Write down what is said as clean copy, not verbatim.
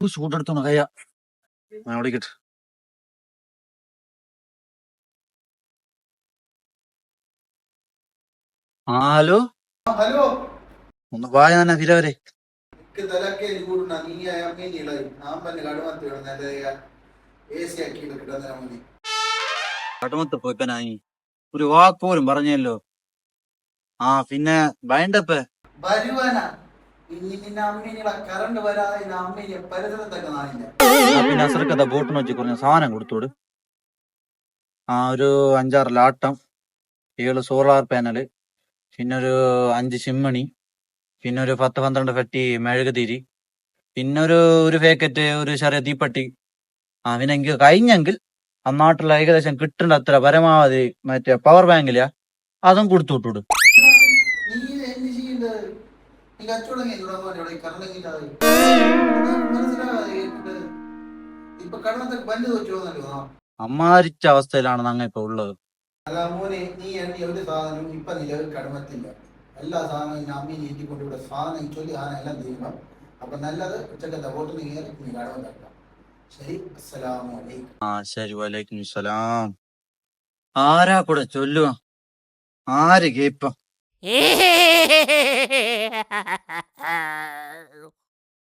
ചൂടെടുത്തോണ കയ്യ ഞാൻ വിളിക്കട്ടെ. ഹലോ, ഹലോ, ഒന്ന് പോയ തന്നെ തിരവരെ തലക്കെ കൂടുന്ന നീ അമ്മീനിള ഞാൻ പറഞ്ഞ കടുമത്ത് നല്ല AC ആക്കി കിട്ടുന്ന മതി. കടുമത്ത് പോയിപ്പനായി ഒരു വാക്ക് പോലും പറഞ്ഞല്ലോ. പിന്നെ വേണ്ടപ്പേ വരുവാനാ ഇനി നിന്നെ അമ്മീനിള കറണ്ട് വരാതെ അമ്മീനെ പരിസരത്തൊക്കെ നാണില്ല. പിന്നെ അസർക്കഥ ബോട്ടിന് വെച്ച് കുറഞ്ഞ സാധനം കൊടുത്തോട്. ഒരു 5-6 ലാട്ടം, 7 സോളാർ പാനല്, പിന്നെ ഒരു 5 ചിമ്മണി, പിന്നെ ഒരു 10-12 ഫെട്ടി മെഴുകുതിരി, പിന്നെ ഒരു പാക്കറ്റ് ഒരു ചെറിയ തീപ്പെട്ടി. പിന്നെ എനിക്ക് കഴിഞ്ഞെങ്കിൽ നാട്ടിൽ ഏകദേശം കിട്ടേണ്ട അത്ര പരമാവധി മറ്റേ പവർ ബാങ്കിലാ അതും കൊടുത്തു വിട്ടോട്. നീ എന്ത് ചെയ്യേണ്ടത്? നീ കച്ചവടം തുടങ്ങാൻ കറണ്ടെങ്കിലായി മനസ്സിലാകാതെ ഇപ്പൊ കടമത്തൊക്കെ ബന്ധു വെച്ചോന്നല്ലോ. അമ്മാരിച്ച അവസ്ഥയിലാണ് ഞങ്ങൾ ഇപ്പൊ ഉള്ളത്. അല്ല മോനെ, നീ എണ്ണി ഒരു സാധനവും ഇപ്പൊ നിലവിൽ കടമത്തില്ല. എല്ലാ സാധനവും അമ്മീനെ ഏറ്റിക്കൊണ്ട് ഇവിടെ സാധനം ചൊല്ലി സാധനം എല്ലാം തീരുമാനം. അപ്പൊ നല്ലത് ഉച്ചക്കത്തെ വോട്ടിന് കയറി നീ കടമത്താക്കാം. ശരി, അസ്സലാമു അലൈക്കും. ശരി, വലൈക്കും സലാം. ആരാ കൂടെ ചൊല്ലുക, ആര് കേപ്പ?